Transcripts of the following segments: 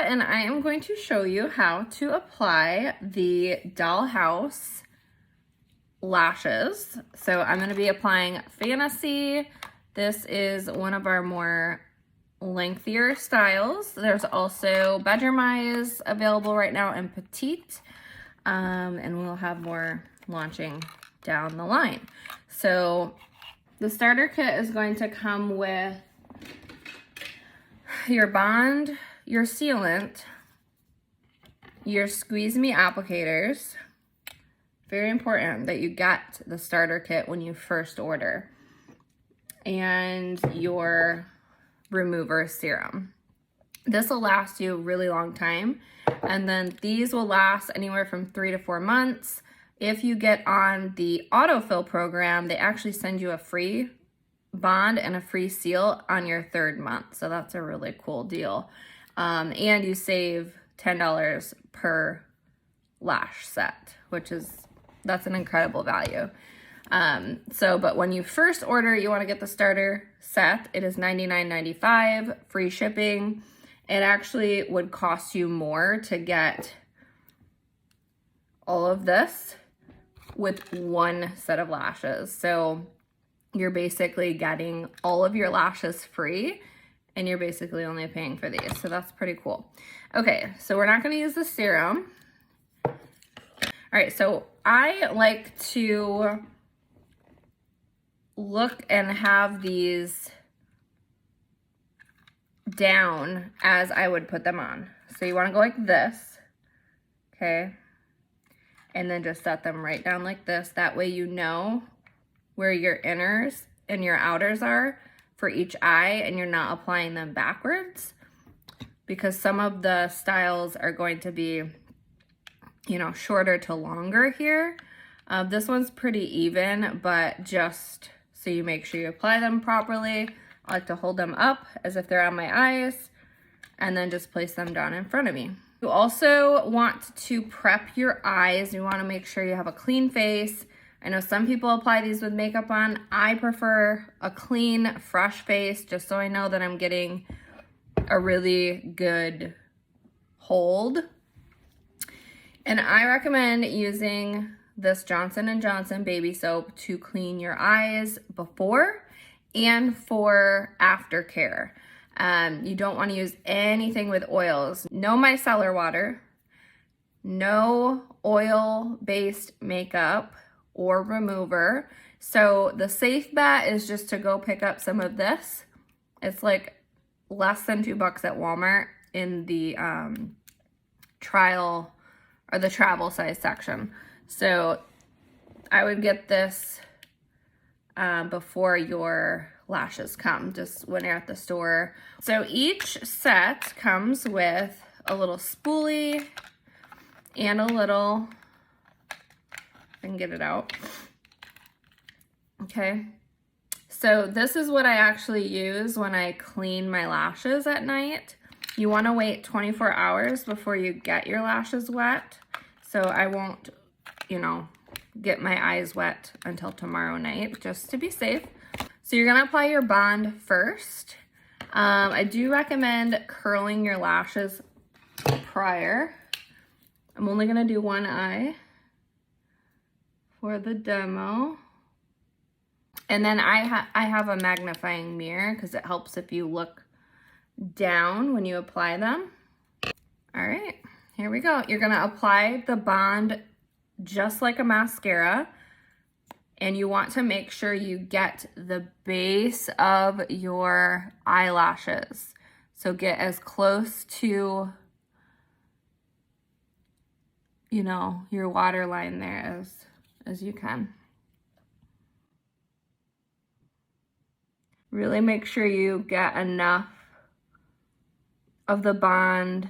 and I am going to show you how to apply the Dollhouse lashes. So I'm going to be applying Fantasy. This is one of our more lengthier styles. There's also Bedroom Eyes available right now in Petite, and we'll have more launching down the line. So the starter kit is going to come with your bond, your sealant, your Squeeze Me applicators. Very important that you get the starter kit when you first order. And your remover serum. This will last you a really long time. And then these will last anywhere from 3 to 4 months. If you get on the AUTOFILL program, they actually send you a free bond and a free seal on your 3rd month. So that's a really cool deal. And you save $10 per lash set, that's an incredible value. But when you first order, you want to get the starter set. It is $99.95, free shipping. It actually would cost you more to get all of this with one set of lashes. So you're basically getting all of your lashes free, and you're basically only paying for these. So that's pretty cool. Okay, so we're not going to use the serum. All right, so I like to look and have these down as I would put them on. So you want to go like this, okay? And then just set them right down like this. That way you know where your inners and your outers are for each eye, and you're not applying them backwards, because some of the styles are going to be, shorter to longer here. This one's pretty even, but just so you make sure you apply them properly, I like to hold them up as if they're on my eyes and then just place them down in front of me. You also want to prep your eyes. You want to make sure you have a clean face. I know some people apply these with makeup on. I prefer a clean, fresh face, just so I know that I'm getting a really good hold. And I recommend using this Johnson & Johnson baby soap to clean your eyes before and for aftercare. You don't want to use anything with oils. No micellar water, no oil-based makeup or remover. So the safe bet is just to go pick up some of this. It's like less than $2 at Walmart in the trial or the travel size section. So I would get this before your lashes come, just when you're at the store. So each set comes with a little spoolie and a little, I can get it out. Okay. So this is what I actually use when I clean my lashes at night. You want to wait 24 hours before you get your lashes wet. So I won't, get my eyes wet until tomorrow night, just to be safe. So you're gonna apply your bond first. I do recommend curling your lashes prior. I'm only gonna do one eye for the demo. And then I have a magnifying mirror because it helps if you look down when you apply them. All right, here we go. You're gonna apply the bond just like a mascara, and you want to make sure you get the base of your eyelashes. So get as close to, your waterline there as you can. Really make sure you get enough of the bond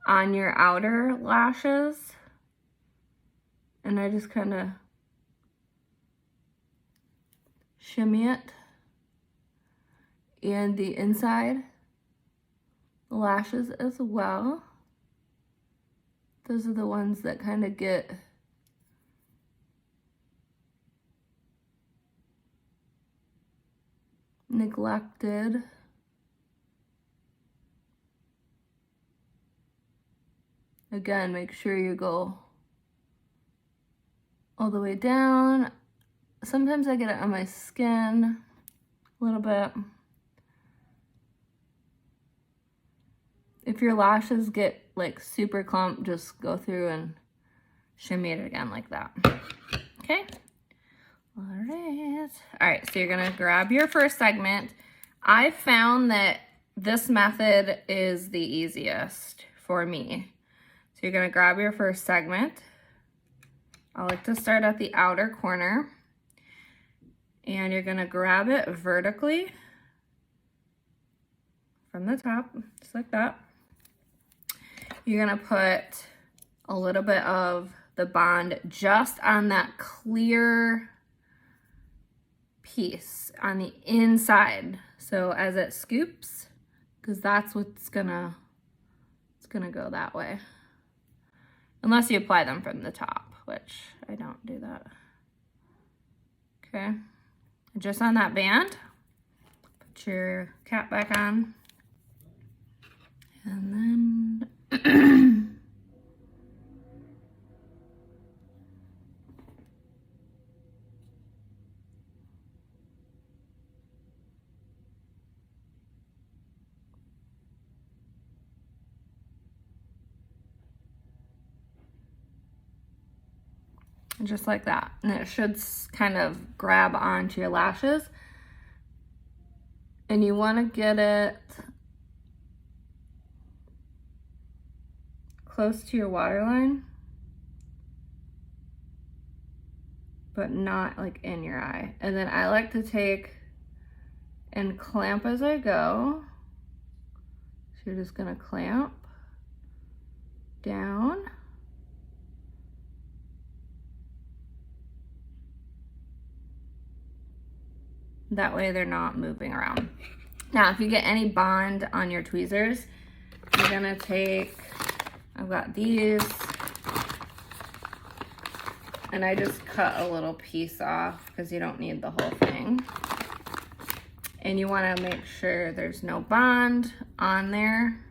on your outer lashes. And I just kind of shimmy it. And the inside lashes as well. Those are the ones that kind of get neglected. Again, make sure you go all the way down. Sometimes I get it on my skin a little bit. If your lashes get like super clumped, just go through and shimmy it again like that. Okay. All right, so you're gonna grab your first segment. I found that this method is the easiest for me. So you're gonna grab your first segment. I like to start at the outer corner, and you're gonna grab it vertically from the top, just like that. You're gonna put a little bit of the bond just on that clear piece on the inside. So as it scoops, because that's what's gonna, it's gonna go that way. Unless you apply them from the top, which I don't do that. Okay, just on that band, put your cap back on, and then just like that. And it should kind of grab onto your lashes. And you want to get it close to your waterline, but not like in your eye. And then I like to take and clamp as I go. So you're just gonna clamp down. That way they're not moving around. Now, if you get any bond on your tweezers, you're gonna take, I've got these, and I just cut a little piece off because you don't need the whole thing. And you wanna make sure there's no bond on there.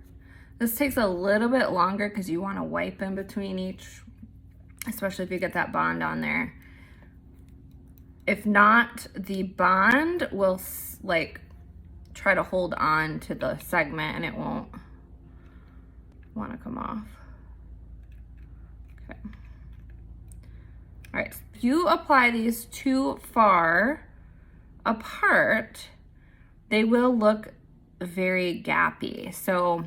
This takes a little bit longer because you wanna wipe in between each, especially if you get that bond on there. If not, the bond will like try to hold on to the segment and it won't want to come off. Okay. All right, if you apply these too far apart, they will look very gappy. So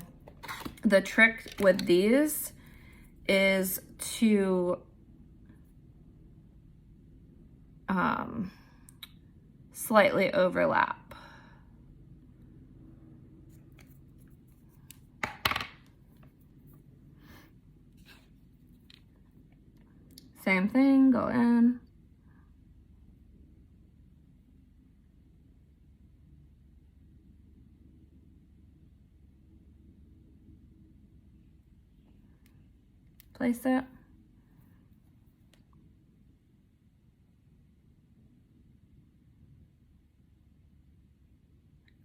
the trick with these is to slightly overlap. Same thing, go in. Place it.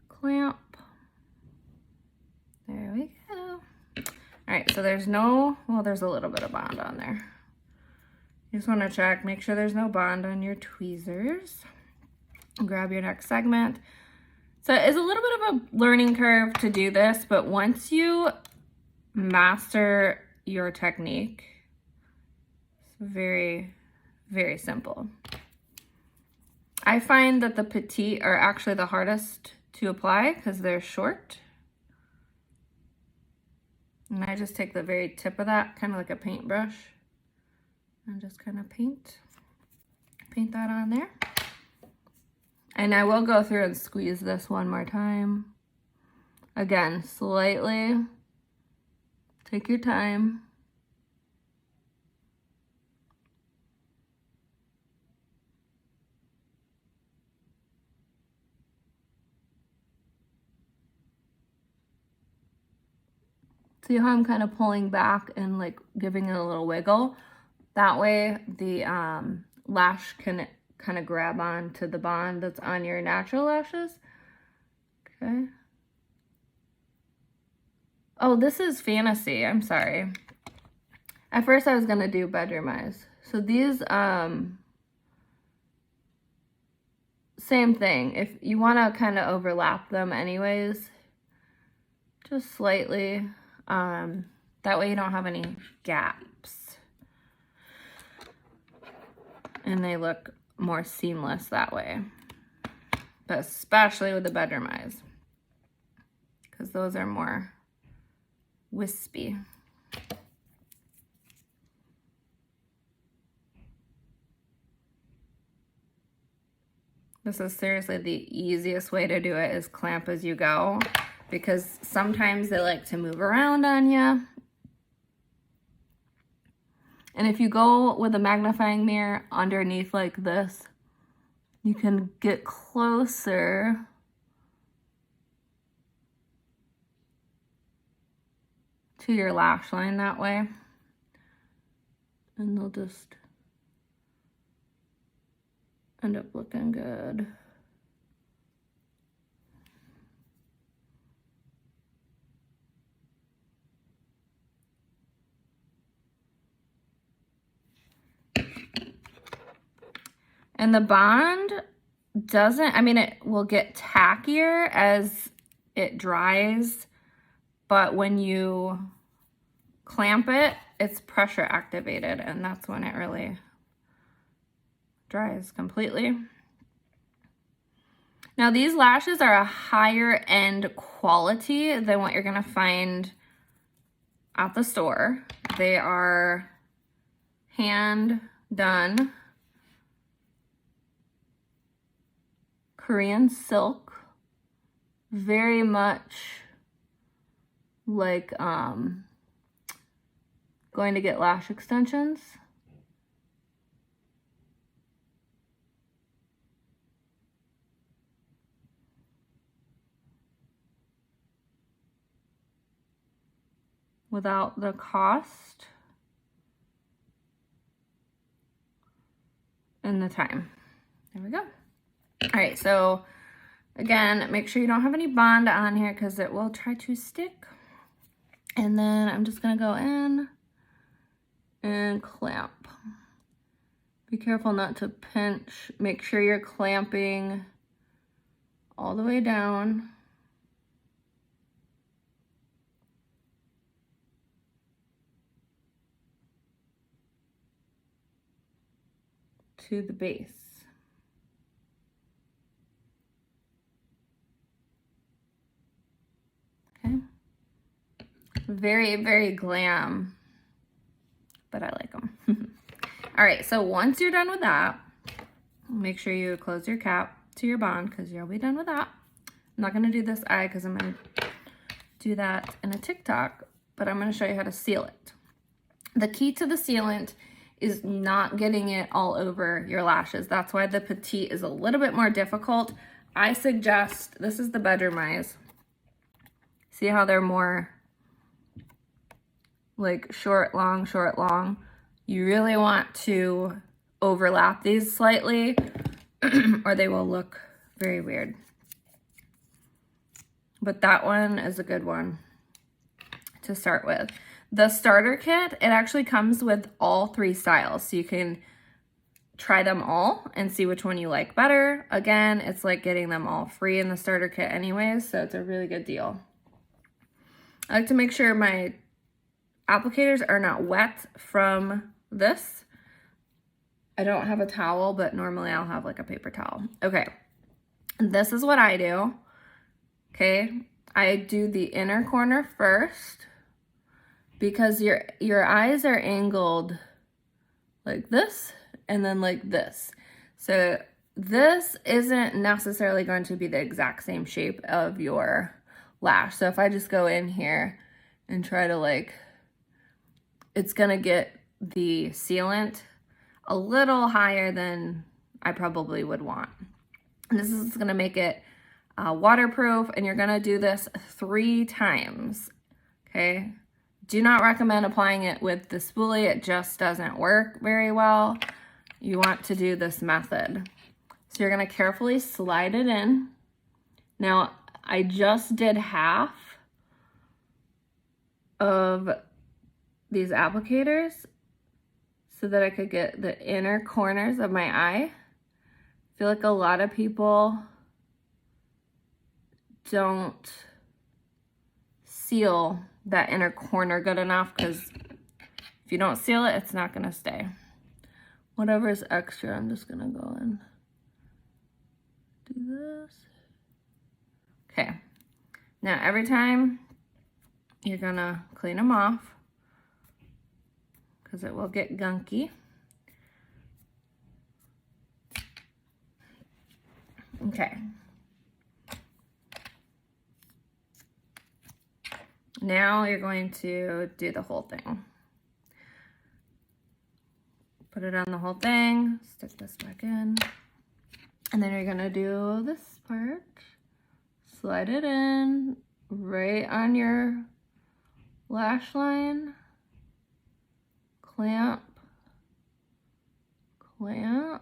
Clamp. There we go. All right, so there's no, well, there's a little bit of bond on there. You just want to check, make sure there's no bond on your tweezers. Grab your next segment. So it is a little bit of a learning curve to do this, but once you master your technique, it's very, very simple. I find that the petite are actually the hardest to apply because they're short. And I just take the very tip of that, kind of like a paintbrush, and just kind of paint that on there. And I will go through and squeeze this one more time. Again, slightly, take your time. See how I'm kind of pulling back and like giving it a little wiggle? That way the lash can kind of grab on to the bond that's on your natural lashes. Okay. Oh, this is Fantasy. I'm sorry. At first I was gonna do bedroom eyes. So these, same thing. If you wanna kind of overlap them anyways, just slightly. That way you don't have any gaps. And they look more seamless that way. But especially with the bedroom eyes, because those are more wispy. This is seriously the easiest way to do it, is clamp as you go, because sometimes they like to move around on you. And if you go with a magnifying mirror underneath like this, you can get closer to your lash line that way. And they'll just end up looking good. And the bond doesn't, I mean, it will get tackier as it dries, but when you clamp it, it's pressure activated, and that's when it really dries completely. Now these lashes are a higher end quality than what you're gonna find at the store. They are hand done Korean silk, very much like going to get lash extensions. Without the cost and the time. There we go. All right, so again, make sure you don't have any bond on here because it will try to stick. And then I'm just gonna go in and clamp. Be careful not to pinch. Make sure you're clamping all the way down. To the base. Okay. Very, very glam, but I like them. All right, so once you're done with that, make sure you close your cap to your bond because you'll be done with that. I'm not gonna do this eye because I'm gonna do that in a TikTok, but I'm gonna show you how to seal it. The key to the sealant is not getting it all over your lashes. That's why the petite is a little bit more difficult. I suggest, this is the bedroom eyes. See how they're more like short, long, short, long. You really want to overlap these slightly or they will look very weird. But that one is a good one to start with. The starter kit, it actually comes with all 3 styles, so you can try them all and see which one you like better. Again, it's like getting them all free in the starter kit anyways, so it's a really good deal. I like to make sure my applicators are not wet from this. I don't have a towel, but normally I'll have like a paper towel. Okay, this is what I do. Okay, I do the inner corner first because your eyes are angled like this and then like this. So this isn't necessarily going to be the exact same shape of your lash. So if I just go in here and try to like, it's gonna get the sealant a little higher than I probably would want. And this is gonna make it waterproof, and you're gonna do this 3 times, okay? Do not recommend applying it with the spoolie. It just doesn't work very well. You want to do this method. So you're gonna carefully slide it in. Now, I just did half of these applicators so that I could get the inner corners of my eye. I feel like a lot of people don't seal that inner corner good enough, because if you don't seal it, it's not gonna stay. Whatever is extra, I'm just gonna go and do this. Okay, now every time you're gonna clean them off, because it will get gunky. Okay. Now you're going to do the whole thing. Put it on the whole thing, stick this back in, and then you're gonna do this part. Slide it in right on your lash line. Clamp, clamp.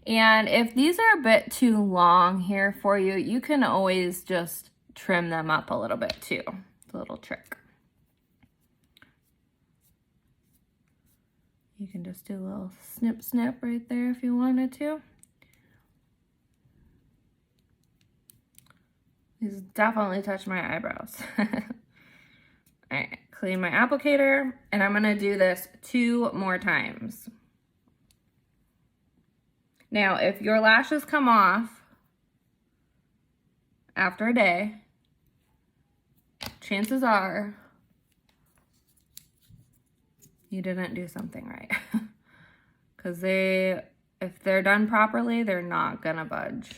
And if these are a bit too long here for you, you can always just trim them up a little bit too. It's a little trick. You can just do a little snip snip right there if you wanted to. These definitely touch my eyebrows. All right, clean my applicator, and I'm gonna do this 2 more times. Now, if your lashes come off after a day, chances are you didn't do something right. Because if they're done properly, they're not gonna budge.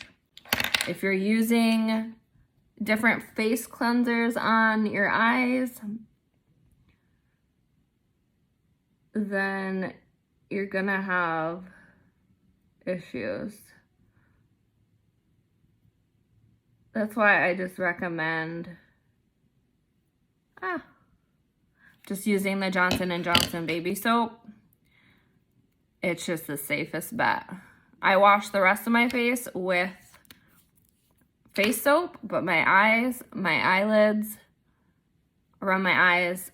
If you're using different face cleansers on your eyes, then you're gonna have issues. That's why I just recommend just using the Johnson & Johnson baby soap. It's just the safest bet. I wash the rest of my face with face soap, but my eyes, my eyelids, around my eyes,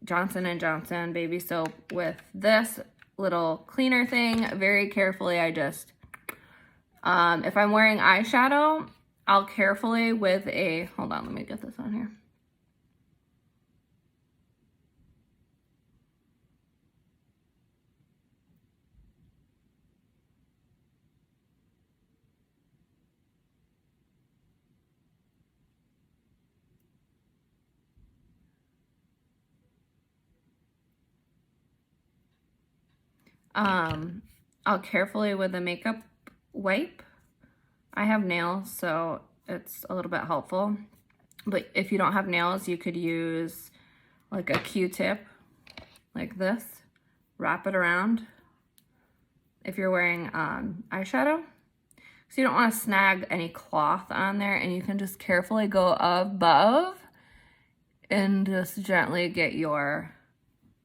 Johnson & Johnson baby soap with this little cleaner thing. Very carefully, I just, if I'm wearing eyeshadow, I'll carefully with a, hold on, let me get this on here. I'll carefully with a makeup wipe. I have nails, so it's a little bit helpful. But if you don't have nails, you could use like a Q-tip like this. Wrap it around if you're wearing eyeshadow. So you don't want to snag any cloth on there, and you can just carefully go above and just gently get your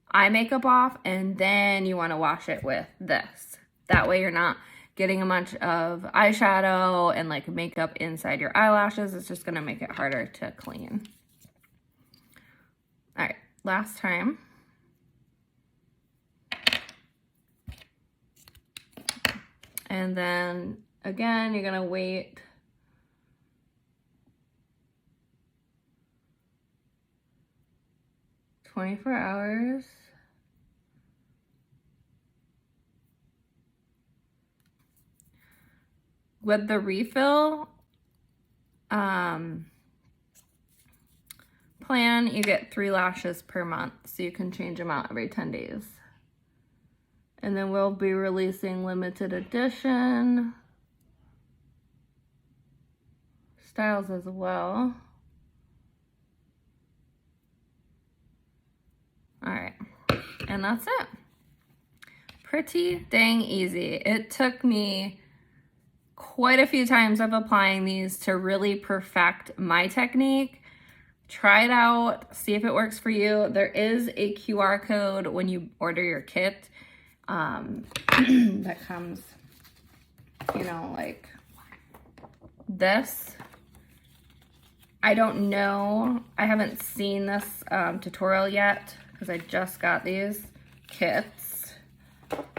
eye makeup off, and then you want to wash it with this. That way you're not getting a bunch of eyeshadow and like makeup inside your eyelashes. It's just going to make it harder to clean. All right, last time. And then again, you're going to wait 24 hours. With the refill plan, you get 3 lashes per month, so you can change them out every 10 days. And then we'll be releasing limited edition styles as well. All right, and that's it. Pretty dang easy. It took me quite a few times of applying these to really perfect my technique. Try it out, see if it works for you. There is a QR code when you order your kit that comes, you know, like this. I don't know, I haven't seen this tutorial yet because I just got these kits,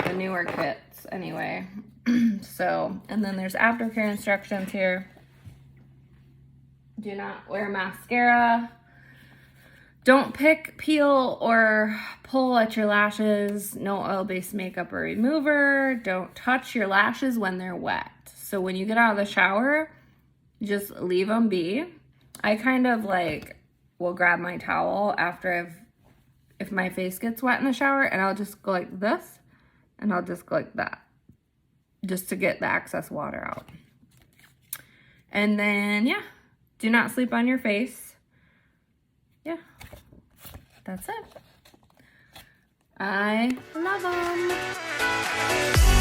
the newer kits anyway. So, and then there's aftercare instructions here. Do not wear mascara. Don't pick, peel, or pull at your lashes. No oil-based makeup or remover. Don't touch your lashes when they're wet. So when you get out of the shower, just leave them be. I kind of like will grab my towel after if my face gets wet in the shower, and I'll just go like this, and I'll just go like that, just to get the excess water out. And then, yeah, do not sleep on your face. Yeah, that's it. I love them.